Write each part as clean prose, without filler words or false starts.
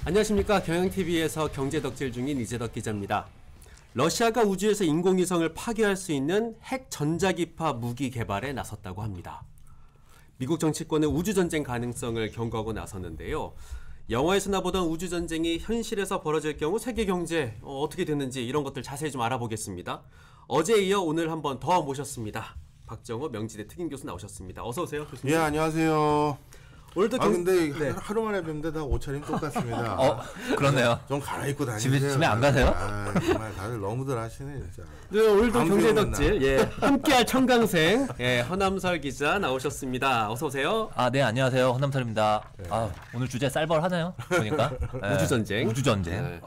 안녕하십니까. 경영TV에서 경제덕질 중인 이재덕 기자입니다. 러시아가 우주에서 인공위성을 파괴할 수 있는 핵 전자기파 무기 개발에 나섰다고 합니다. 미국 정치권은 우주전쟁 가능성을 경고하고 나섰는데요. 영화에서나 보던 우주전쟁이 현실에서 벌어질 경우 세계 경제 어떻게 됐는지 이런 것들 자세히 좀 알아보겠습니다. 어제에 이어 오늘 한 번 더 모셨습니다. 박정호 명지대 특임교수 나오셨습니다. 어서 오세요, 교수님. 예, 안녕하세요. 오늘도 근데 네. 하루 만에 뵙는데 다 옷차림 똑같습니다. 그렇네요. 좀 갈아입고 다니세요. 집에 안 가세요? 정말 다들 너무들 하시네 진짜. 네, 오늘도 경제덕질 함께할 청강생 허남설 기자 나오셨습니다. 어서 오세요. 네, 안녕하세요. 허남설입니다. 네. 오늘 주제 쌀벌하네요. 보니까 우주전쟁. 우주전쟁. 네.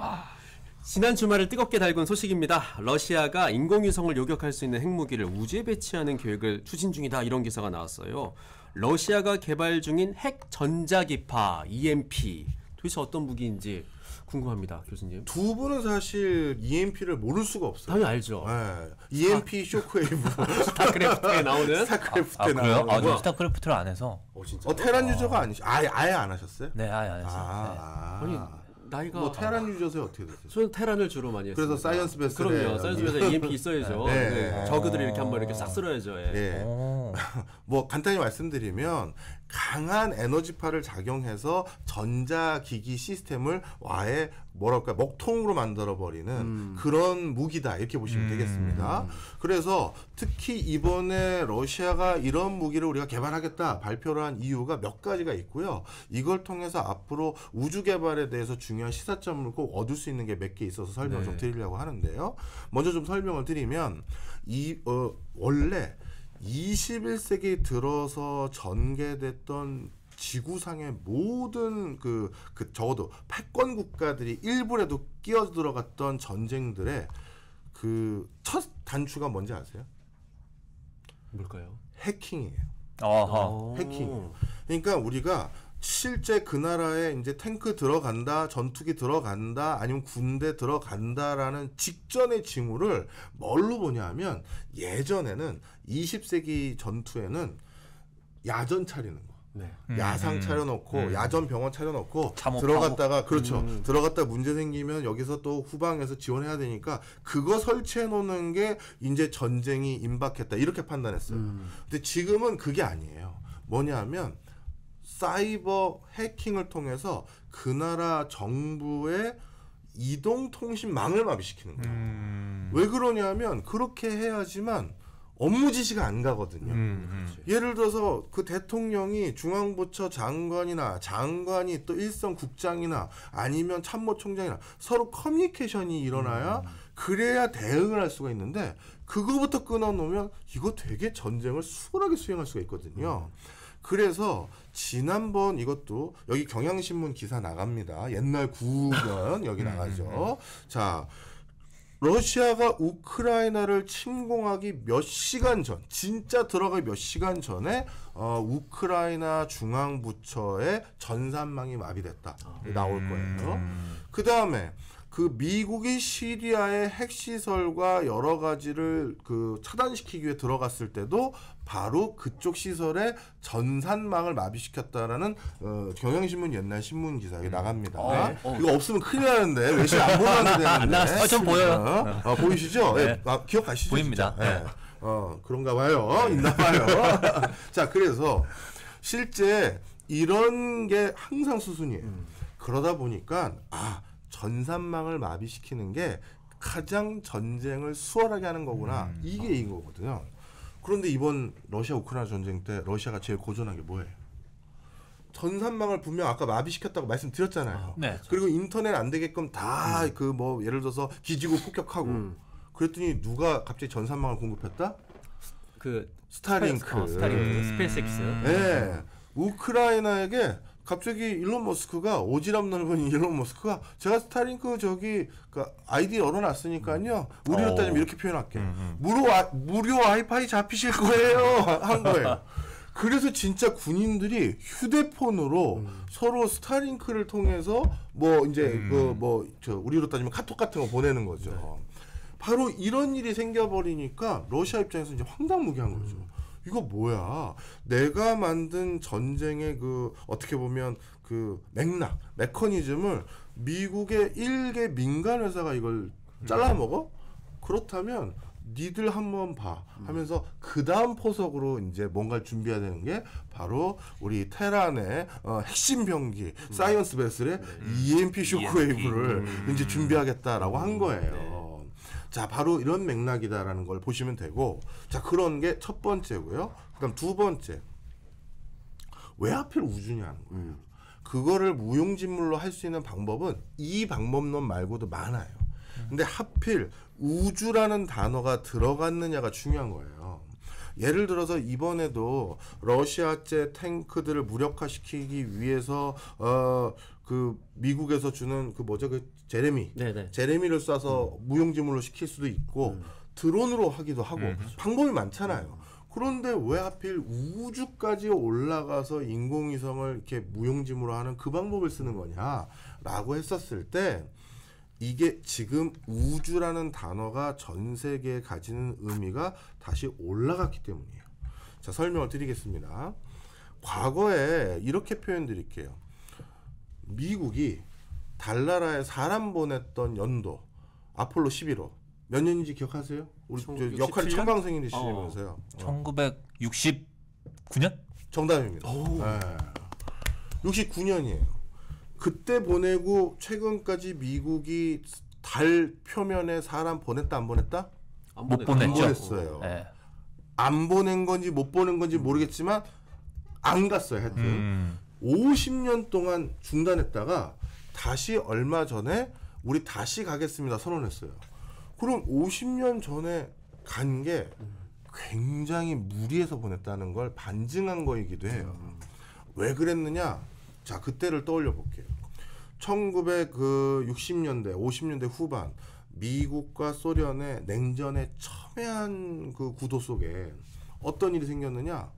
지난 주말을 뜨겁게 달군 소식입니다. 러시아가 인공위성을 요격할 수 있는 핵무기를 우주에 배치하는 계획을 추진 중이다. 이런 기사가 나왔어요. 러시아가 개발 중인 핵 전자기파 EMP 도대체 어떤 무기인지 궁금합니다, 교수님. 두 분은 사실 EMP를 모를 수가 없어요. 당연히 알죠. 네. EMP 쇼크웨이브. 스타크래프트에 나오는. 스타크래프트에 그래요? 나오는. 저 스타크래프트를 안 해서. 진짜. 테란 유저가 아니시. 아예 안 하셨어요? 네, 아예 안 했어요. 아니 나이가 뭐 테란 유저세 어떻게 됐어요? 저는 테란을 주로 많이 했어요. 그래서 사이언스 베스트. 그럼요. 사이언스 베스트 EMP 있어야죠. 네. 네. 저그들이 이렇게 한번 이렇게 싹 쓸어야죠. 예. 뭐 간단히 말씀드리면 강한 에너지파를 작용해서 전자기기 시스템을 아예 뭐랄까 먹통으로 만들어 버리는 그런 무기다 이렇게 보시면 되겠습니다. 그래서 특히 이번에 러시아가 이런 무기를 우리가 개발하겠다 발표를 한 이유가 몇 가지가 있고요. 이걸 통해서 앞으로 우주 개발에 대해서 중요한 시사점을 꼭 얻을 수 있는 게 몇 개 있어서 설명을 좀 드리려고 하는데요. 먼저 좀 설명을 드리면 원래 21세기 들어서 전개됐던 지구상의 모든 적어도 패권 국가들이 일부라도 끼어 들어갔던 전쟁들의 그 첫 단추가 뭔지 아세요? 뭘까요? 해킹이에요. 해킹. 그러니까 우리가 실제 그 나라에 이제 탱크 들어간다, 전투기 들어간다, 아니면 군대 들어간다라는 직전의 징후를 뭘로 보냐 하면 예전에는 20세기 전투에는 야전 차리는 거. 네. 야상 차려놓고 야전 병원 차려놓고 참호, 들어갔다가 그렇죠. 들어갔다 문제 생기면 여기서 또 후방에서 지원해야 되니까 그거 설치해 놓는 게 이제 전쟁이 임박했다 이렇게 판단했어요. 근데 지금은 그게 아니에요. 뭐냐면 사이버 해킹을 통해서 그 나라 정부의 이동통신망을 마비시키는 거예요. 왜 그러냐면 그렇게 해야지만 업무 지시가 안 가거든요. 예를 들어서 그 대통령이 중앙부처 장관이나 장관이 또 일선 국장이나 아니면 참모총장이나 서로 커뮤니케이션이 일어나야 그래야 대응을 할 수가 있는데 그거부터 끊어놓으면 이거 되게 전쟁을 수월하게 수행할 수가 있거든요. 그래서 지난번 이것도 여기 경향신문 기사 나갑니다. 옛날 9년 여기 나가죠. 자, 러시아가 우크라이나를 침공하기 몇 시간 전, 진짜 들어가기 몇 시간 전에 우크라이나 중앙부처의 전산망이 마비됐다. 나올 거예요. 그 다음에 그 미국이 시리아의 핵시설과 여러 가지를 차단시키기 위해 들어갔을 때도 바로 그쪽 시설에 전산망을 마비시켰다라는 경향신문 옛날 신문 기사에 나갑니다. 이거 없으면 큰일 나는데 외신 안 보내야 되는데. 좀 보여요. 보이시죠? 네. 기억하시죠? 보입니다. 네. 그런가 봐요. 있나 봐요. 자, 그래서 실제 이런 게 항상 수순이에요. 그러다 보니까 전산망을 마비시키는 게 가장 전쟁을 수월하게 하는 거구나. 이게 이거거든요. 그런데 이번 러시아 우크라이나 전쟁 때 러시아가 제일 고전한 게 뭐예요? 전산망을 분명 아까 마비시켰다고 말씀드렸잖아요. 네. 그리고 인터넷 안 되게끔 다 예를 들어서 기지국 폭격하고 그랬더니 누가 갑자기 전산망을 공급했다? 스타링크. 스페이스X. 네. 우크라이나에게 갑자기 일론 머스크가 오지랖 넓은 일론 머스크가 제가 스타링크 아이디 열어놨으니까요. 우리로 따지면 이렇게 표현할게. 무료 와이파이 잡히실 거예요. 한 거예요. 그래서 진짜 군인들이 휴대폰으로 서로 스타링크를 통해서 우리로 따지면 카톡 같은 거 보내는 거죠. 바로 이런 일이 생겨버리니까 러시아 입장에서 이제 황당무계한 거죠. 이거 뭐야? 내가 만든 전쟁의 그 어떻게 보면 그 맥락, 메커니즘을 미국의 일개 민간 회사가 이걸 잘라 먹어? 그렇다면 니들 한번 봐 하면서 그 다음 포석으로 이제 뭔가를 준비해야 되는 게 바로 우리 테란의 핵심 병기 사이언스 베슬의 EMP 쇼크웨이브를 이제 준비하겠다라고 한 거예요. 자, 바로 이런 맥락이다라는 걸 보시면 되고, 자, 그런 게 첫 번째고요. 그다음 두 번째, 왜 하필 우주냐는 거예요. 그거를 무용지물로 할 수 있는 방법은 이 방법론 말고도 많아요. 근데 하필 우주라는 단어가 들어갔느냐가 중요한 거예요. 예를 들어서 이번에도 러시아제 탱크들을 무력화시키기 위해서 그 미국에서 주는 그 뭐죠, 그 제레미를 쏴서 무용지물로 시킬 수도 있고 드론으로 하기도 하고 방법이 많잖아요. 그런데 왜 하필 우주까지 올라가서 인공위성을 이렇게 무용지물로 하는 그 방법을 쓰는 거냐라고 했었을 때, 이게 지금 우주라는 단어가 전 세계에 가지는 의미가 다시 올라갔기 때문이에요. 자, 설명을 드리겠습니다. 과거에 이렇게 표현 드릴게요. 미국이 달나라에 사람 보냈던 연도 아폴로 11호 몇 년인지 기억하세요? 우리 역할 청강생이시면서요. 1969년? 정답입니다. 네. 69년이에요. 그때 보내고 최근까지 미국이 달 표면에 사람 보냈다 안 보냈다? 못 보냈죠. 안 보냈어요. 네. 안 보낸 건지 못 보낸 건지 모르겠지만 안 갔어요. 하여튼 50년 동안 중단했다가 다시 얼마 전에 우리 다시 가겠습니다 선언했어요. 그럼 50년 전에 간 게 굉장히 무리해서 보냈다는 걸 반증한 거이기도 해요. 왜 그랬느냐? 자, 그때를 떠올려 볼게요. 1960년대, 50년대 후반 미국과 소련의 냉전의 첨예한 그 구도 속에 어떤 일이 생겼느냐?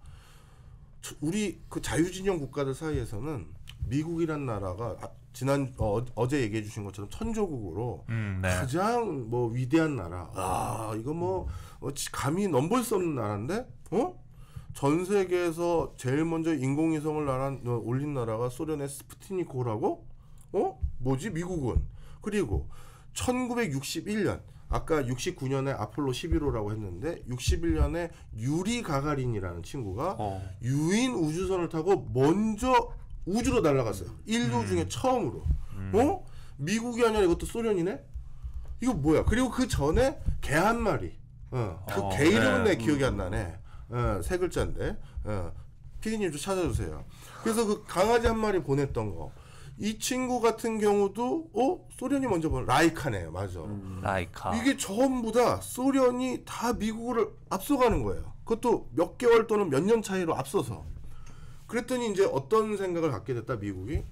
우리 그 자유진영 국가들 사이에서는 미국이란 나라가 어제 얘기해 주신 것처럼 천조국으로 가장 뭐 위대한 나라. 이거 뭐 감히 넘볼 수 없는 나라인데, 전 세계에서 제일 먼저 인공위성을 올린 나라가 소련의 스푸트니크라고? 뭐지? 미국은. 그리고 1961년, 아까 69년에 아폴로 11호라고 했는데 61년에 유리 가가린이라는 친구가 유인 우주선을 타고 먼저 우주로 날아갔어요. 인류 중에 처음으로. 미국이 아니라 이것도 소련이네? 이거 뭐야? 그리고 그 전에 개 한 마리. 그 개 이름은 내 기억이 안 나네. 세 글자인데. 피디님 좀 찾아주세요. 그래서 그 강아지 한 마리 보냈던 거. 이 친구 같은 경우도 소련이 먼저 보낸 라이카네요. 맞아. 라이카. 이게 전부 다 소련이 다 미국을 앞서가는 거예요. 그것도 몇 개월 또는 몇 년 차이로 앞서서. 그랬더니 이제 어떤 생각을 갖게 됐다, 미국이?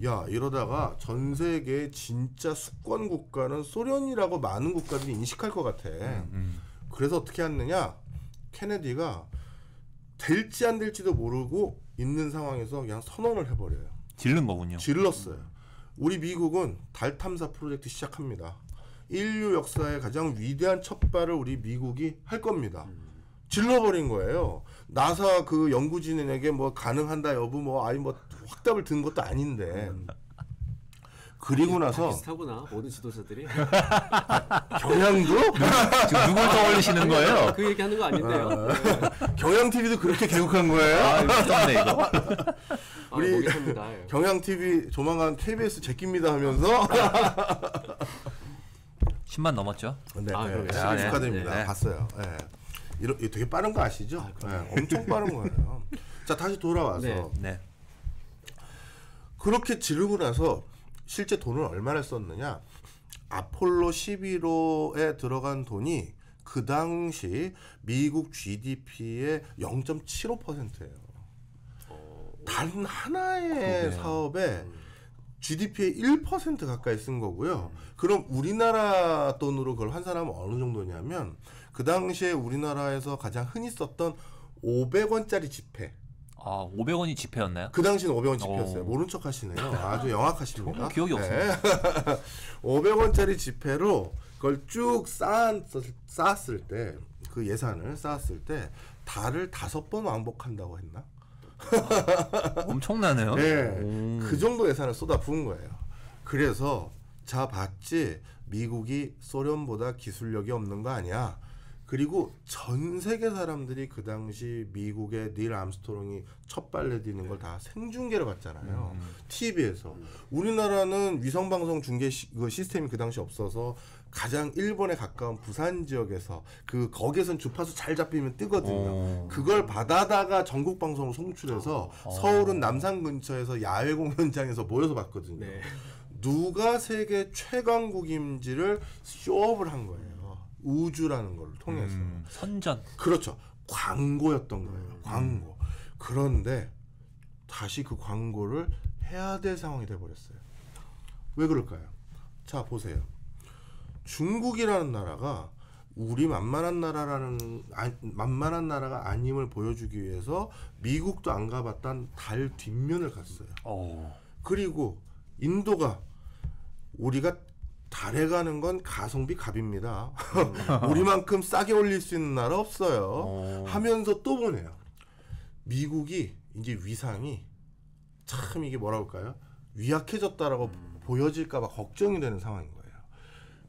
야, 이러다가 전 세계의 진짜 수권 국가는 소련이라고 많은 국가들이 인식할 것 같아. 그래서 어떻게 했느냐? 케네디가 될지 안 될지도 모르고 있는 상황에서 그냥 선언을 해버려요. 질른 거군요. 질렀어요. 우리 미국은 달 탐사 프로젝트 시작합니다. 인류 역사의 가장 위대한 첫발을 우리 미국이 할 겁니다. 질러버린 거예요. 나사 그 연구진에게 뭐 가능한다 여부 뭐 확답을 든 것도 아닌데. 그리고 나서 비슷하구나 모든 지도자들이. 경향도 지금 누굴 떠올리시는 거예요? 그 얘기하는 거 아닌데요. 경향 TV도 그렇게 개국한 거예요? 미쳤네 이거. 우리 경향 TV 조만간 KBS 제낍니다 하면서 10만 넘었죠? 네, 그래요? 축하드립니다. 네. 봤어요. 네. 이거 되게 빠른 거 아시죠? 엄청 빠른 거예요. 자, 다시 돌아와서 네. 그렇게 지르고 나서 실제 돈을 얼마를 썼느냐? 아폴로 11호에 들어간 돈이 그 당시 미국 GDP의 0.75%예요. 단 하나의 사업에 GDP의 1% 가까이 쓴 거고요. 그럼 우리나라 돈으로 그걸 환산하면 어느 정도냐면 그 당시에 우리나라에서 가장 흔히 썼던 500원짜리 지폐. 500원이 지폐였나요? 그 당시는 500원 지폐였어요. 모른 척 하시네요. 아주 영악하십니다. 기억이 없습니다. 500원짜리 지폐로 그걸 쭉 쌓았을 때, 그 예산을 쌓았을 때 달을 5번 왕복한다고 했나? 엄청나네요. 네, 그 정도 예산을 쏟아부은 거예요. 그래서 자 봤지 미국이 소련보다 기술력이 없는 거 아니야. 그리고 전 세계 사람들이 그 당시 미국의 닐 암스트롱이 첫 발레 디는 걸 다 생중계를 봤잖아요. TV에서. 우리나라는 위성방송 중계 시스템이 그 당시 없어서 가장 일본에 가까운 부산 지역에서 거기에선 주파수 잘 잡히면 뜨거든요. 그걸 받아다가 전국 방송을 송출해서 서울은 남산 근처에서 야외 공연장에서 모여서 봤거든요. 네. 누가 세계 최강국인지를 쇼업을 한 거예요. 우주라는 걸 통해서. 선전. 그렇죠. 광고였던 거예요. 광고. 그런데 다시 그 광고를 해야 될 상황이 돼버렸어요. 왜 그럴까요? 자 보세요. 중국이라는 나라가 우리 만만한 나라가 아님을 보여주기 위해서 미국도 안 가봤던 달 뒷면을 갔어요. 그리고 인도가 우리가 달에 가는 건 가성비 갑입니다. 우리만큼 싸게 올릴 수 있는 나라 없어요. 하면서 또 보내요. 미국이 이제 위상이 참 이게 뭐라 할까요? 위약해졌다라고 보여질까봐 걱정이 되는 상황인 거예요.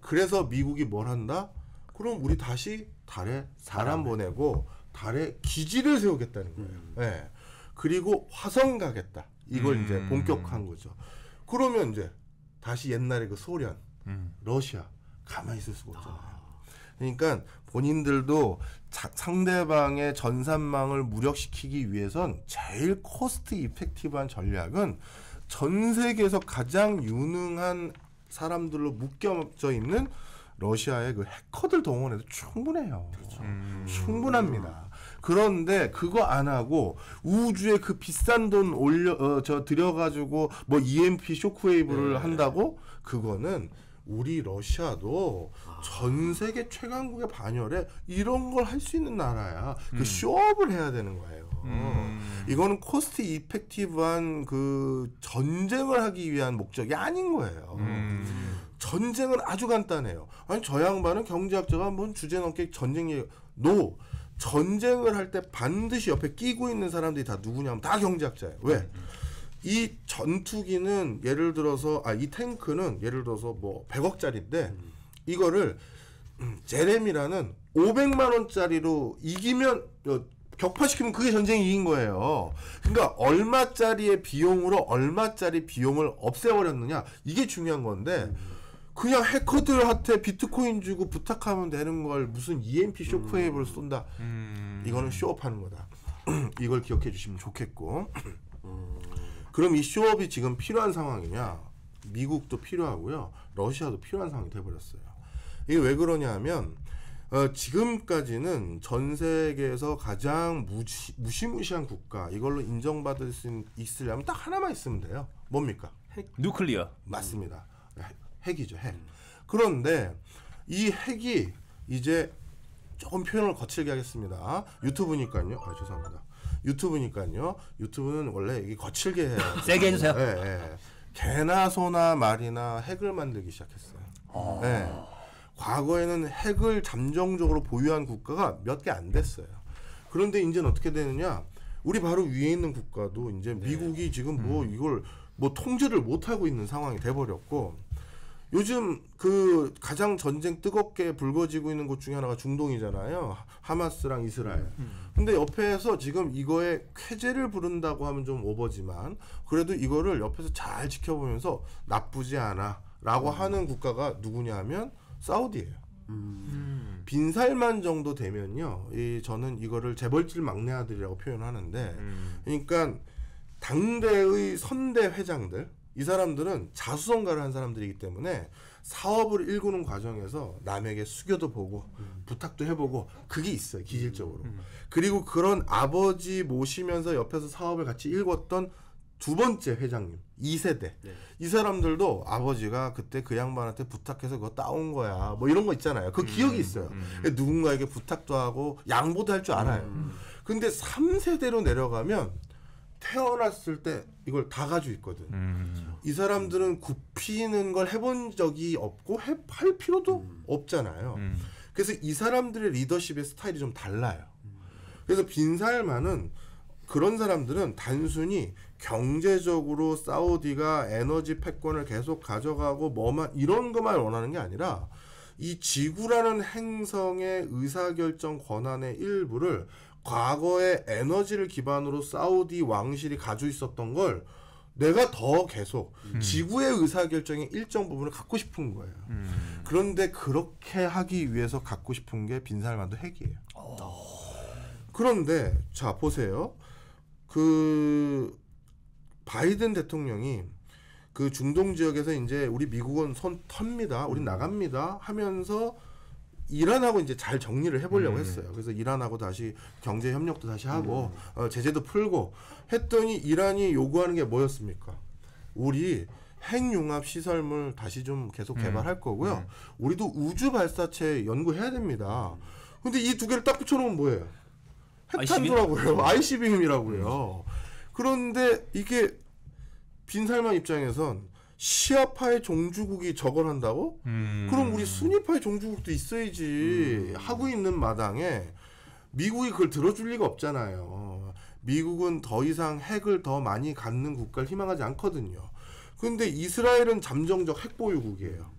그래서 미국이 뭘 한다? 그럼 우리 다시 달에 사람 보내고 달에 기지를 세우겠다는 거예요. 네. 그리고 화성 가겠다. 이걸 이제 본격화한 거죠. 그러면 이제 다시 옛날에 그 소련, 러시아 가만히 있을 수가 없잖아요. 그러니까 본인들도 상대방의 전산망을 무력시키기 위해선 제일 코스트 이펙티브한 전략은 전 세계에서 가장 유능한 사람들로 묶여져 있는 러시아의 그 해커들 동원해도 충분해요. 그렇죠. 충분합니다. 그런데 그거 안 하고 우주에 그 비싼 돈 들여가지고 뭐 EMP 쇼크웨이브를 한다고? 그거는 우리 러시아도 전 세계 최강국의 반열에 이런 걸 할 수 있는 나라야. 그 쇼업을 해야 되는 거예요. 이거는 코스트 이펙티브한 그 전쟁을 하기 위한 목적이 아닌 거예요. 전쟁은 아주 간단해요. 아니 저 양반은 경제학자가 뭔 주제 넘게 전쟁 얘기 전쟁을 할 때 반드시 옆에 끼고 있는 사람들이 다 누구냐면 다 경제학자예요. 왜? 이 전투기는 예를 들어서 이 탱크는 예를 들어서 뭐 100억짜리인데 이거를 제레미라는 500만 원짜리로 이기면 격파시키면 그게 전쟁이 이긴 거예요. 그러니까 얼마짜리의 비용으로 얼마짜리 비용을 없애버렸느냐 이게 중요한 건데 그냥 해커들한테 비트코인 주고 부탁하면 되는 걸 무슨 EMP 쇼크웨이브를 쏜다. 이거는 쇼업하는 거다. 이걸 기억해 주시면 좋겠고. 그럼 이 쇼업이 지금 필요한 상황이냐? 미국도 필요하고요. 러시아도 필요한 상황이 돼버렸어요. 이게 왜 그러냐 하면 지금까지는 전 세계에서 가장 무시무시한 국가 이걸로 인정받을 수 있으려면 딱 하나만 있으면 돼요. 뭡니까? 뉴클리어. 맞습니다. 핵이죠. 핵. 그런데 이 핵이 이제 조금 표현을 거칠게 하겠습니다. 유튜브니까요. 죄송합니다. 유튜브는 원래 이게 거칠게 해요. 세게 해주세요. 네. 개나 소나 말이나 핵을 만들기 시작했어요. 네. 과거에는 핵을 잠정적으로 보유한 국가가 몇 개 안 됐어요. 그런데 이제는 어떻게 되느냐? 우리 바로 위에 있는 국가도 이제 미국이 지금 이걸 통제를 못 하고 있는 상황이 돼버렸고, 요즘 그 가장 전쟁 뜨겁게 불거지고 있는 곳 중에 하나가 중동이잖아요. 하마스랑 이스라엘. 근데 옆에서 지금 이거에 쾌재를 부른다고 하면 좀 오버지만 그래도 이거를 옆에서 잘 지켜보면서 나쁘지 않아 라고 하는 국가가 누구냐 하면 사우디예요. 빈살만 정도 되면요, 저는 이거를 재벌집 막내 아들이라고 표현하는데, 그러니까 당대의 선대 회장들, 이 사람들은 자수성가를 한 사람들이기 때문에 사업을 일구는 과정에서 남에게 수교도 보고 부탁도 해보고 그게 있어요, 기질적으로. 그리고 그런 아버지 모시면서 옆에서 사업을 같이 일궜던 두 번째 회장님, 2세대. 이 사람들도 아버지가 그때 그 양반한테 부탁해서 그거 따온 거야. 뭐 이런 거 있잖아요. 그 기억이 있어요. 누군가에게 부탁도 하고 양보도 할 줄 알아요. 근데 3세대로 내려가면 태어났을 때 이걸 다 가지고 있거든. 이 사람들은 굽히는 걸 해본 적이 없고 할 필요도 없잖아요. 그래서 이 사람들의 리더십의 스타일이 좀 달라요. 그래서 빈살만은 그런 사람들은 단순히 경제적으로 사우디가 에너지 패권을 계속 가져가고 뭐만 이런 것만 원하는 게 아니라 이 지구라는 행성의 의사결정 권한의 일부를 과거에 에너지를 기반으로 사우디 왕실이 가지고 있었던 걸 내가 더 계속 지구의 의사결정의 일정 부분을 갖고 싶은 거예요. 그런데 그렇게 하기 위해서 갖고 싶은 게 빈살만도 핵이에요. 그런데 자 보세요. 그 바이든 대통령이 그 중동 지역에서 이제 우리 미국은 손 텁니다. 우리 나갑니다 하면서 이란하고 이제 잘 정리를 해보려고 했어요. 그래서 이란하고 다시 경제 협력도 다시 하고 제재도 풀고 했더니 이란이 요구하는 게 뭐였습니까? 우리 핵융합 시설물 다시 좀 계속 개발할 거고요. 우리도 우주 발사체 연구해야 됩니다. 근데 이 두 개를 딱 붙여놓으면 뭐예요? 핵탄두라고요. ICBM이라고요. 그런데 이게 빈살만 입장에선 시아파의 종주국이 저걸 한다고? 그럼 우리 순위파의 종주국도 있어야지 하고 있는 마당에 미국이 그걸 들어줄 리가 없잖아요. 미국은 더 이상 핵을 더 많이 갖는 국가를 희망하지 않거든요. 그런데 이스라엘은 잠정적 핵보유국이에요.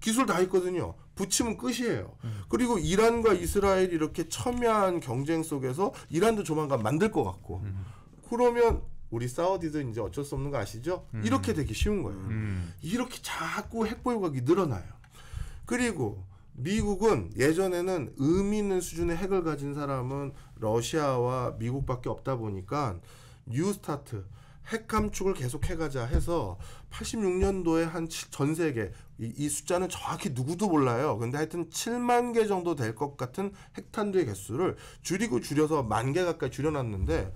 기술 다 있거든요. 붙이면 끝이에요. 그리고 이란과 이스라엘이 이렇게 첨예한 경쟁 속에서 이란도 조만간 만들 것 같고 그러면 우리 사우디도 이제 어쩔 수 없는 거 아시죠? 이렇게 되기 쉬운 거예요. 이렇게 자꾸 핵보유국이 늘어나요. 그리고 미국은 예전에는 의미 있는 수준의 핵을 가진 사람은 러시아와 미국밖에 없다 보니까 뉴스타트 핵 감축을 계속 해가자 해서 86년도에 한 전 세계 이 숫자는 정확히 누구도 몰라요. 근데 하여튼 7만 개 정도 될 것 같은 핵탄두의 개수를 줄여서 10,000개 가까이 줄여놨는데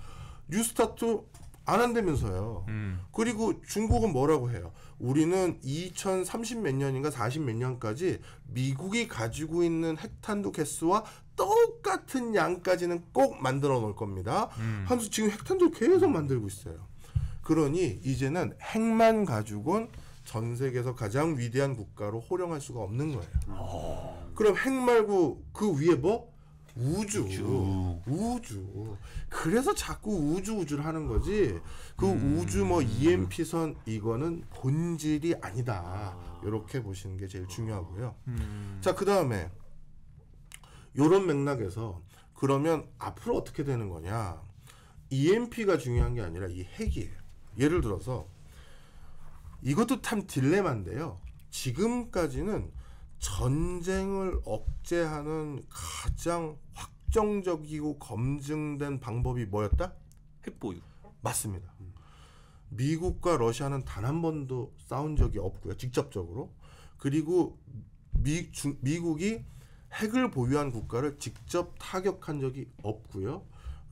뉴스타트 안 한다면서요. 그리고 중국은 뭐라고 해요? 우리는 2030 몇 년인가 40 몇 년까지 미국이 가지고 있는 핵탄두 개수와 똑같은 양까지는 꼭 만들어 놓을 겁니다. 하면서 지금 핵탄두 계속 만들고 있어요. 그러니 이제는 핵만 가지고는 전 세계에서 가장 위대한 국가로 호령할 수가 없는 거예요. 그럼 핵 말고 그 위에 뭐? 우주. 그래서 자꾸 우주를 하는 거지. 그 우주 뭐 EMP선 이거는 본질이 아니다. 이렇게 보시는 게 제일 중요하고요. 자, 그다음에 요런 맥락에서 그러면 앞으로 어떻게 되는 거냐? EMP가 중요한 게 아니라 이 핵이에요. 예를 들어서 이것도 참 딜레마인데요. 지금까지는 전쟁을 억제하는 가장 확정적이고 검증된 방법이 뭐였다? 핵보유. 맞습니다. 미국과 러시아는 단 한 번도 싸운 적이 없고요. 직접적으로. 그리고 미국이 핵을 보유한 국가를 직접 타격한 적이 없고요.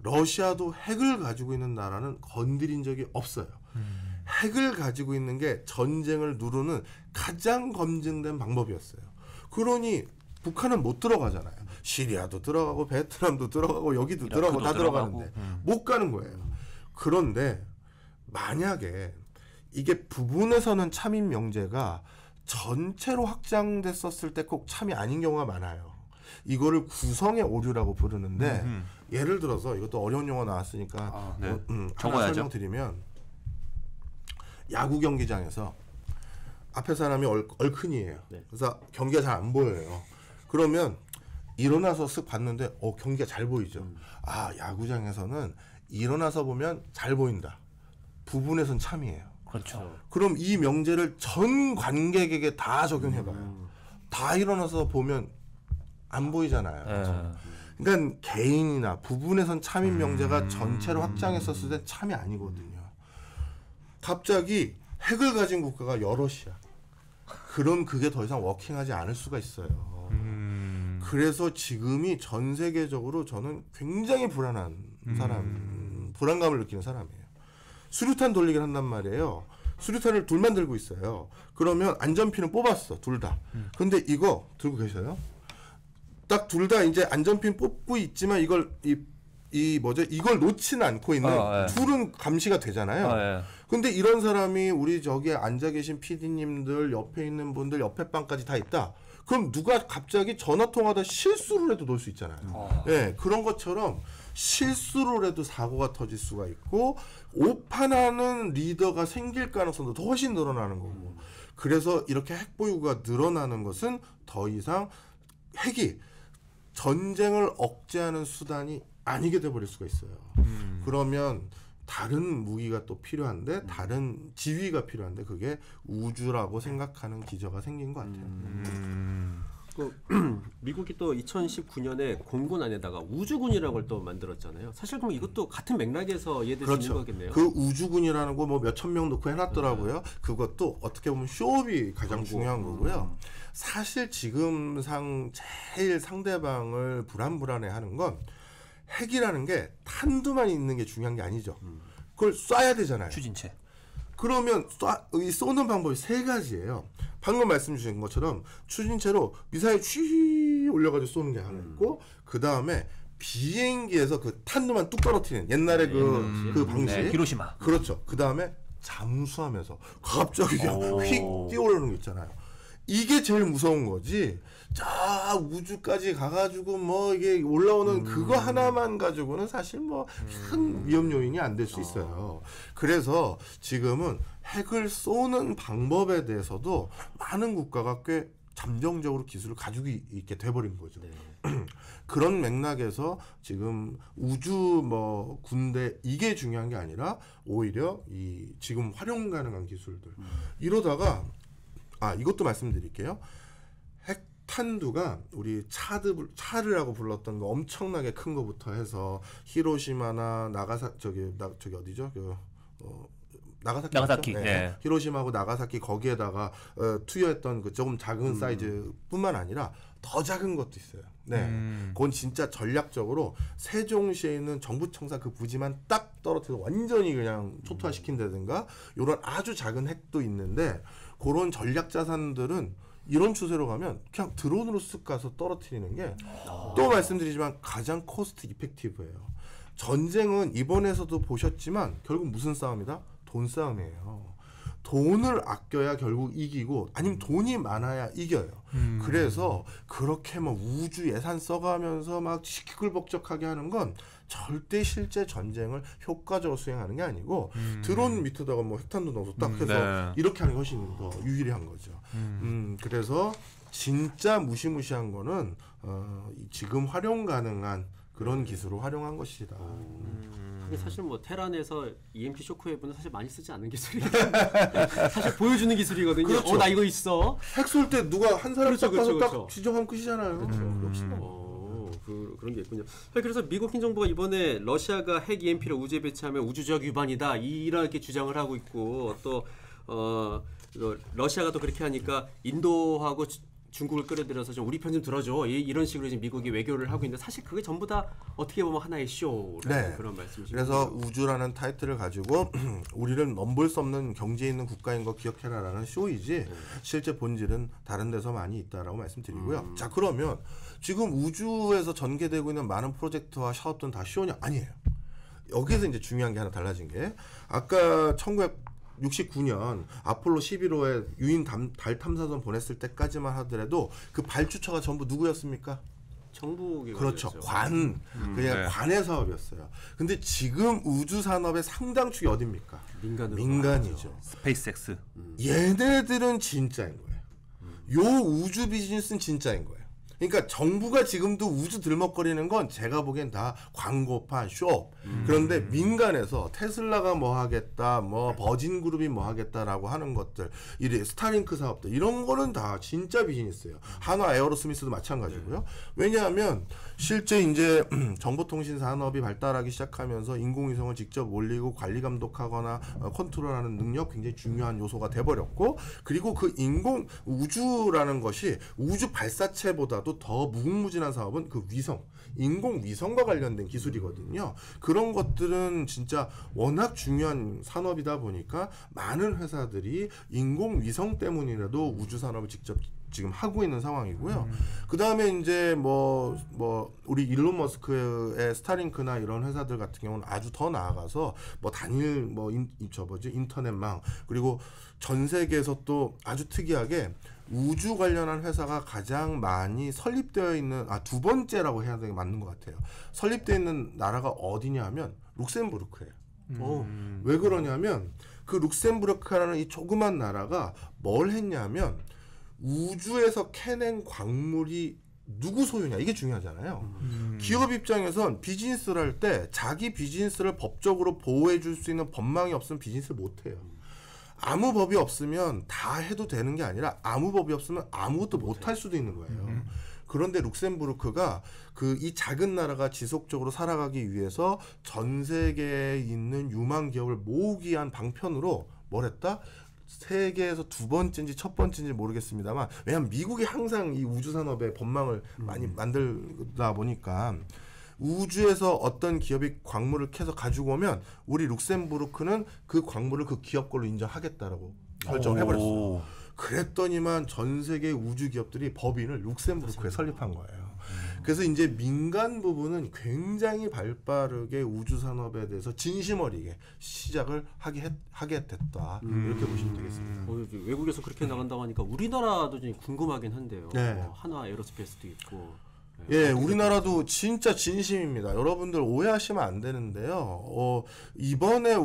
러시아도 핵을 가지고 있는 나라는 건드린 적이 없어요. 핵을 가지고 있는 게 전쟁을 누르는 가장 검증된 방법이었어요. 그러니 북한은 못 들어가잖아요. 시리아도 들어가고 베트남도 들어가고 여기도 들어가고 다 들어가는데 못 가는 거예요. 그런데 만약에 이게 부분에서는 참인 명제가 전체로 확장됐었을 때 꼭 참이 아닌 경우가 많아요. 이거를 구성의 오류라고 부르는데 예를 들어서 이것도 어려운 용어 나왔으니까 네. 하나 설명드리면 야구 경기장에서 앞에 사람이 얼큰이에요. 네. 그래서 경기가 잘 안 보여요. 그러면 일어나서 쓱 봤는데 경기가 잘 보이죠. 아, 야구장에서는 일어나서 보면 잘 보인다. 부분에선 참이에요. 그렇죠. 그럼 이 명제를 전 관객에게 다 적용해봐요. 다 일어나서 보면 안 보이잖아요. 그러니까 개인이나 부분에선 참인 명제가 전체로 확장했었을 때 참이 아니거든요. 갑자기 핵을 가진 국가가 여럿이야. 그럼 그게 더 이상 워킹하지 않을 수가 있어요. 그래서 지금이 전 세계적으로 저는 굉장히 불안한 불안감을 느끼는 사람이에요. 수류탄 돌리기를 한단 말이에요. 수류탄을 둘만 들고 있어요. 그러면 안전핀을 뽑았어, 둘 다. 근데 이거 들고 계셔요? 딱 둘 다 이제 안전핀 뽑고 있지만 이걸 이걸 놓지는 않고 있는 둘은 감시가 되잖아요. 근데 이런 사람이 우리 저기에 앉아 계신 PD님들 옆에 있는 분들 옆에 방까지 다 있다. 그럼 누가 갑자기 전화 통화하다 실수를 해도 놓을 수 있잖아요. 예, 그런 것처럼 실수를 해도 사고가 터질 수가 있고 오판하는 리더가 생길 가능성도 더 훨씬 늘어나는 거고. 그래서 이렇게 핵 보유가 늘어나는 것은 더 이상 핵이 전쟁을 억제하는 수단이 아니게 돼버릴 수가 있어요. 그러면 다른 무기가 또 필요한데 다른 지위가 필요한데 그게 우주라고 생각하는 기저가 생긴 것 같아요. 미국이 또 2019년에 공군 안에다가 우주군이라는 걸 또 만들었잖아요. 사실 그럼 이것도 같은 맥락에서 이해될 수 있는 그렇죠. 거겠네요. 그 우주군이라는 거 뭐 몇천 명 놓고 해놨더라고요. 그것도 어떻게 보면 쇼업이 가장 중요한 거고요. 사실 지금상 제일 상대방을 불안해하는 건 핵이라는 게 탄두만 있는 게 중요한 게 아니죠. 그걸 쏴야 되잖아요. 추진체. 그러면 쏘는 방법이 세 가지예요. 방금 말씀 주신 것처럼 추진체로 미사일 휘 올려가지고 쏘는 게 하나 있고 그 다음에 비행기에서 그 탄두만 뚝 떨어뜨리는 옛날에 그 방식. 네, 히로시마. 그렇죠. 그 다음에 잠수하면서 갑자기 그냥 휙 뛰어오르는 거 있잖아요. 이게 제일 무서운 거지. 자 우주까지 가가지고 뭐 이게 올라오는 그거 하나만 가지고는 사실 뭐 큰 위험 요인이 안 될 수 있어요. 그래서 지금은 핵을 쏘는 방법에 대해서도 많은 국가가 꽤 잠정적으로 기술을 가지고 있게 돼버린 거죠. 그런 맥락에서 지금 우주 뭐 군대 이게 중요한 게 아니라 오히려 이 지금 활용 가능한 기술들 이러다가 이것도 말씀드릴게요. 핵탄두가 우리 차르라고 불렀던 거 엄청나게 큰 거부터 해서 히로시마나 저기 어디죠? 나가사키. 나가사키. 네. 네. 히로시마하고 나가사키 거기에다가 투여했던 그 조금 작은 사이즈뿐만 아니라 더 작은 것도 있어요. 네, 그건 진짜 전략적으로 세종시에 있는 정부청사 그 부지만 딱 떨어뜨려서 완전히 그냥 초토화시킨다든가 이런 아주 작은 핵도 있는데 그런 전략 자산들은 이런 추세로 가면 그냥 드론으로 쓱 가서 떨어뜨리는 게 또 말씀드리지만 가장 코스트 이펙티브예요. 전쟁은 이번에서도 보셨지만 결국 무슨 싸움이다? 돈 싸움이에요. 돈을 아껴야 결국 이기고 아니면 돈이 많아야 이겨요. 그래서 그렇게 막 우주 예산 써가면서 막 시끌벅적하게 하는 건 절대 실제 전쟁을 효과적으로 수행하는 게 아니고 드론 밑에다가 뭐 핵탄두 넣어서 딱 해서 네. 이렇게 하는 것이 더 유리한 거죠. 그래서 진짜 무시무시한 거는 지금 활용 가능한 그런 기술을 활용한 것이다. 그게 사실 뭐 테란에서 EMP 쇼크웨이브는 사실 많이 쓰지 않는 기술이기 때문에 사실 보여주는 기술이거든요. 그렇죠. 나 이거 있어. 핵 쏠 때 누가 한 사람 그렇죠, 딱 가서 그렇죠. 딱 지정하면 끝이잖아요. 역시 그런 게 있군요. 그래서 미국 행정부가 이번에 러시아가 핵 EMP를 우주에 배치하면 우주적 위반이다 이렇게 주장을 하고 있고 또 러시아가 또 그렇게 하니까 인도하고 중국을 끌어들여서 좀 우리 편 좀 들어줘 이런 식으로 지금 미국이 외교를 하고 있는데 사실 그게 전부 다 어떻게 보면 하나의 쇼라는 그런 말씀이시죠. 그래서 우주라는 타이틀을 가지고 우리를 넘볼 수 없는 경지에 있는 국가인 거 기억해라라는 쇼이지 실제 본질은 다른 데서 많이 있다라고 말씀드리고요. 자 그러면 지금 우주에서 전개되고 있는 많은 프로젝트와 사업들은 다 쇼냐? 아니에요. 여기서 이제 중요한 게 하나 달라진 게 아까 1969년 아폴로 11호에 유인 달 탐사선 보냈을 때까지만 하더라도 그 발주처가 전부 누구였습니까? 정부 그렇죠. 기관이었죠. 그냥 관의 사업이었어요. 근데 지금 우주 산업의 상당축이 어딥니까? 민간이죠. 스페이스X. 얘네들은 진짜인 거예요. 요 우주 비즈니스는 진짜인 거예요. 그러니까 정부가 지금도 우주 들먹거리는 건 제가 보기엔 다 광고판 쇼. 그런데 민간에서 테슬라가 뭐 하겠다, 뭐 버진그룹이 뭐 하겠다라고 하는 것들, 이 스타링크 사업들 이런 거는 다 진짜 비즈니스예요. 한화 에어로스미스도 마찬가지고요. 왜냐하면 실제 이제 정보통신 산업이 발달하기 시작하면서 인공위성을 직접 올리고 관리 감독하거나 컨트롤하는 능력 굉장히 중요한 요소가 돼버렸고 그리고 그 우주라는 것이 우주 발사체보다도 더 무궁무진한 사업은 그 인공위성과 관련된 기술이거든요. 그런 것들은 진짜 워낙 중요한 산업이다 보니까 많은 회사들이 인공위성 때문이라도 우주 산업을 직접 지금 하고 있는 상황이고요. 그 다음에 이제 뭐 우리 일론 머스크의 스타링크나 이런 회사들 같은 경우는 아주 더 나아가서 뭐 단일 인터넷망 그리고 전 세계에서 또 아주 특이하게 우주 관련한 회사가 가장 많이 설립되어 있는 두 번째라고 해야 되는 게 맞는 것 같아요. 설립되어 있는 나라가 어디냐 하면 룩셈부르크예요. 왜 그러냐면 그 룩셈부르크라는 이 조그만 나라가 뭘 했냐면 우주에서 캐낸 광물이 누구 소유냐 이게 중요하잖아요. 기업 입장에선 비즈니스를 할 때 자기 비즈니스를 법적으로 보호해 줄 수 있는 법망이 없으면 비즈니스를 못 해요. 아무 법이 없으면 다 해도 되는 게 아니라 아무 법이 없으면 아무것도 못 할 수도 있는 거예요. 그런데 룩셈부르크가 이 작은 나라가 지속적으로 살아가기 위해서 전 세계에 있는 유망 기업을 모으기 위한 방편으로 뭘 했다? 세계에서 두 번째인지 첫 번째인지 모르겠습니다만, 왜냐하면 미국이 항상 이 우주 산업의 법망을 많이 만들다 보니까 우주에서 어떤 기업이 광물을 캐서 가지고 오면 우리 룩셈부르크는 그 광물을 그 기업 걸로 인정하겠다라고 설정을 해버렸어요. 그랬더니만 전 세계 우주 기업들이 법인을 룩셈부르크에 설립한 거예요. 그래서 이제 민간 부분은 굉장히 발빠르게 우주 산업에 대해서 진심 어리게 시작을 하게 됐다. 이렇게 보시면 되겠습니다. 외국에서 그렇게 나간다고 하니까 우리나라도 좀 궁금하긴 한데요. 네. 한화 에어로스페이스도 있고. 예, 우리나라도 진짜 진심입니다. 여러분들 오해하시면 안 되는데요. 이번에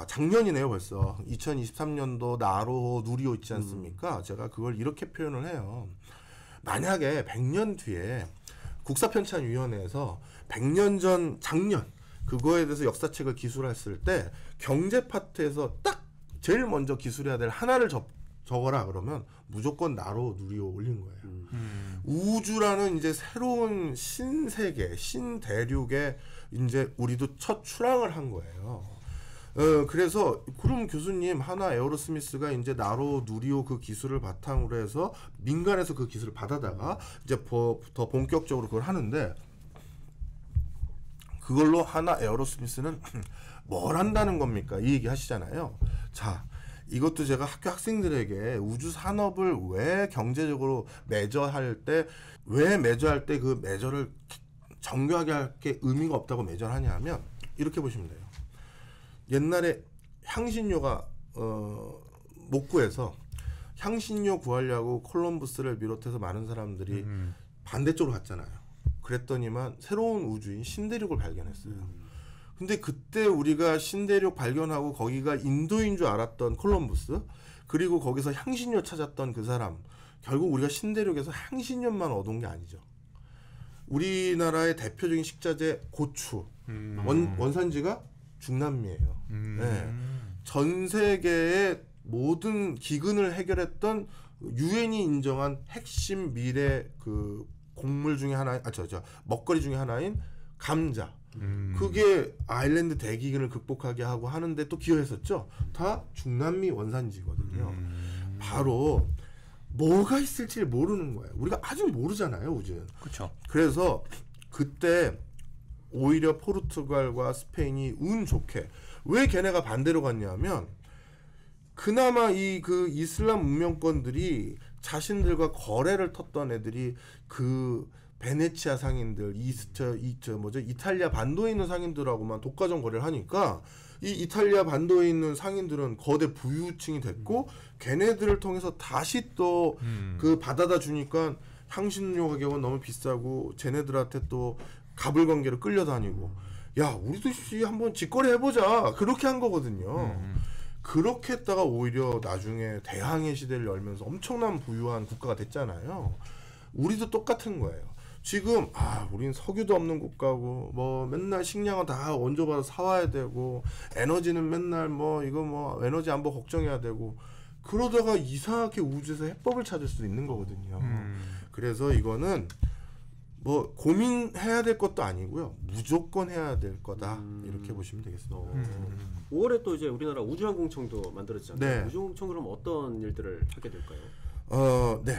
작년이네요, 벌써. 2023년도 나로 누리호 있지 않습니까? 제가 그걸 이렇게 표현을 해요. 만약에 100년 뒤에 국사편찬위원회에서 100년 전 작년 그거에 대해서 역사책을 기술했을 때 경제 파트에서 딱 제일 먼저 기술해야 될 하나를 적어라 그러면 무조건 나로 누리호 올린 거예요. 우주라는 이제 새로운 신세계, 신대륙에 이제 우리도 첫 출항을 한 거예요. 그래서 그럼 교수님 하나 에어로스미스가 이제 나로 누리호 그 기술을 바탕으로 해서 민간에서 그 기술을 받아다가 이제 더 본격적으로 그걸 하는데, 그걸로 하나 에어로스미스는 뭘 한다는 겁니까? 이 얘기 하시잖아요. 자, 이것도 제가 학교 학생들에게 우주 산업을 왜 경제적으로 매저할 때 그 매저를 정교하게 할 게 의미가 없다고 매저를 하냐 하면 이렇게 보시면 돼요. 옛날에 향신료가 못 구해서 향신료 구하려고 콜럼부스를 비롯해서 많은 사람들이 반대쪽으로 갔잖아요. 그랬더니만 새로운 우주인 신대륙을 발견했어요. 근데 그때 우리가 신대륙 발견하고 거기가 인도인 줄 알았던 콜럼부스, 그리고 거기서 향신료 찾았던 그 사람, 결국 우리가 신대륙에서 향신료만 얻은 게 아니죠. 우리나라의 대표적인 식자재 고추, 원산지가 중남미예요. 네. 전 세계의 모든 기근을 해결했던 유엔이 인정한 핵심 미래 그 곡물 중에 하나, 먹거리 중에 하나인 감자. 그게 아일랜드 대기근을 극복하게 하고 하는데 또 기여했었죠. 다 중남미 원산지거든요. 바로 뭐가 있을지 모르는 거예요. 우리가 아직 모르잖아요, 우주는. 그렇죠. 그래서 그때 오히려 포르투갈과 스페인이 운 좋게, 왜 걔네가 반대로 갔냐면 그나마 그 이슬람 문명권들이 자신들과 거래를 텄던 애들이 그 베네치아 상인들, 이탈리아 반도에 있는 상인들하고만 독과점 거래를 하니까 이 이탈리아 반도에 있는 상인들은 거대 부유층이 됐고, 걔네들을 통해서 다시 또 그 받아다 주니까 향신료 가격은 너무 비싸고 쟤네들한테 또 가불관계로 끌려다니고, 야 우리도 한번 직거래 해보자, 그렇게 한 거거든요. 그렇게 했다가 오히려 나중에 대항해 시대를 열면서 엄청난 부유한 국가가 됐잖아요. 우리도 똑같은 거예요. 지금 우린 석유도 없는 국가고 뭐 맨날 식량은 다 원조받아 사와야 되고, 에너지는 맨날 에너지 안보 걱정해야 되고, 그러다가 이상하게 우주에서 해법을 찾을 수도 있는 거거든요. 그래서 이거는 뭐 고민해야 될 것도 아니고요, 무조건 해야 될 거다, 이렇게 보시면 되겠습니다. 5월에 또 이제 우리나라 우주항공청도 만들어지잖아요. 네. 우주항공청 그럼 어떤 일들을 하게 될까요? 네.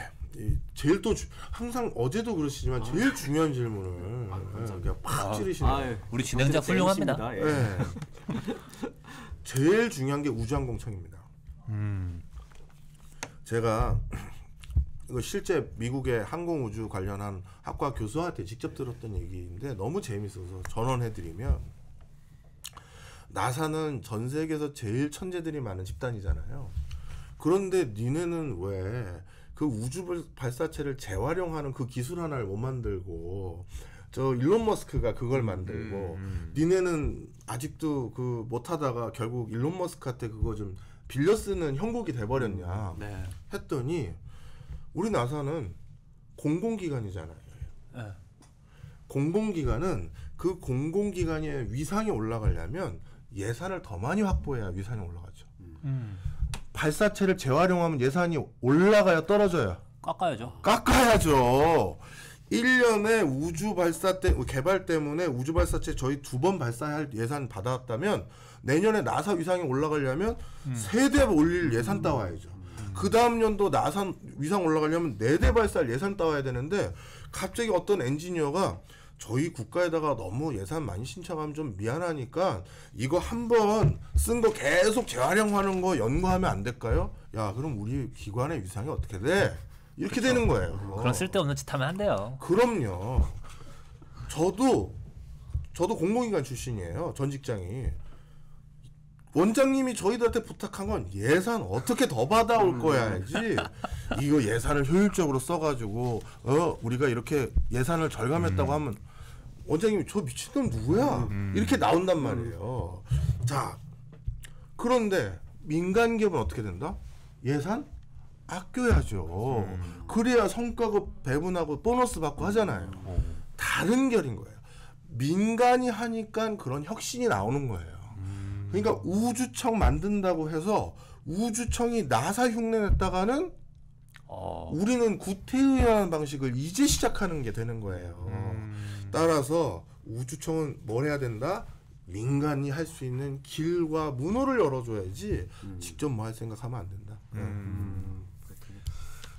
제일 또 항상 어제도 그러시지만 제일 중요한 질문을 그냥 팍 찌르시네요. 우리 진행자 훌륭합니다. 예. 네. 제일 중요한 게 우주항공청입니다. 제가 이거 실제 미국의 항공우주 관련한 학과 교수한테 직접 들었던 얘기인데 너무 재밌어서 전원해드리면, 나사는 전 세계에서 제일 천재들이 많은 집단이잖아요. 그런데 니네는 왜 그 그 우주 발사체를 재활용하는 그 기술 하나를 못 만들고 저 일론 머스크가 그걸 만들고 니네는 아직도 그 못하다가 결국 일론 머스크한테 그거 좀 빌려 쓰는 형국이 돼버렸냐 네. 했더니 우리 나사는 공공기관이잖아요. 네. 공공기관은 그 공공기관의 위상이 올라가려면 예산을 더 많이 확보해야 위상이 올라가죠. 발사체를 재활용하면 예산이 올라가야 떨어져요. 깎아야죠. 깎아야죠. 1년에 우주 발사 개발 때문에 우주 발사체 저희 2번 발사할 예산 받았다면 내년에 나사 위상이 올라가려면 3대 올릴 예산 따와야죠. 그 다음 년도 나사 위상 올라가려면 4대 발사할 예산 따와야 되는데 갑자기 어떤 엔지니어가 저희 국가에다가 너무 예산 많이 신청하면 좀 미안하니까 이거 한번 쓴 거 계속 재활용하는 거 연구하면 안 될까요? 야 그럼 우리 기관의 위상이 어떻게 돼? 이렇게 되는 거예요. 그런 쓸데없는 짓 하면 안 돼요. 그럼요. 저도 공공기관 출신이에요. 전 직장이. 원장님이 저희들한테 부탁한 건 예산 어떻게 더 받아올 거야지. 이거 예산을 효율적으로 써가지고 우리가 이렇게 예산을 절감했다고 하면 원장님이 저 미친놈 누구야? 이렇게 나온단 말이에요. 자, 그런데 민간 기업은 어떻게 된다? 예산 아껴야죠. 그래야 성과급 배분하고 보너스 받고 하잖아요. 다른 결인 거예요. 민간이 하니까 그런 혁신이 나오는 거예요. 그러니까 우주청 만든다고 해서 우주청이 나사 흉내냈다가는 우리는 구태의하는 방식을 이제 시작하는 게 되는 거예요. 따라서 우주청은 뭘 해야 된다? 민간이 할 수 있는 길과 문호를 열어줘야지 직접 뭐 할 생각하면 안 된다.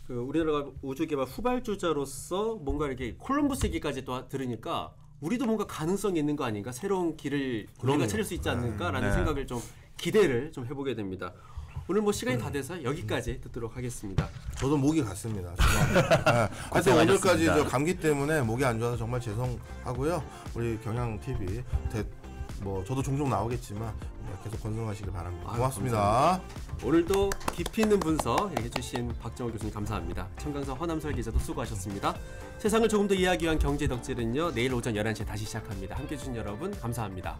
그 우리나라가 우주개발 후발주자로서 뭔가 이렇게 콜럼버스 얘기까지 또 들으니까 우리도 뭔가 가능성이 있는 거 아닌가? 새로운 길을 우리가 찾을 수 있지 않을까라는 생각을 좀 기대를 좀 해보게 됩니다. 오늘 뭐 시간이 다 돼서 여기까지 듣도록 하겠습니다. 저도 목이 갔습니다. 하여튼 오늘까지 저 감기 때문에 목이 안 좋아서 정말 죄송하고요. 우리 경향 TV 뭐 저도 종종 나오겠지만 계속 건강하시길 바랍니다. 고맙습니다. 감사합니다. 오늘도 깊이 있는 분석 해주신 박정호 교수님 감사합니다. 청강서 허남설 기자도 수고하셨습니다. 세상을 조금 더 이해하기 위한 경제 덕질은요. 내일 오전 11시에 다시 시작합니다. 함께해 주신 여러분 감사합니다.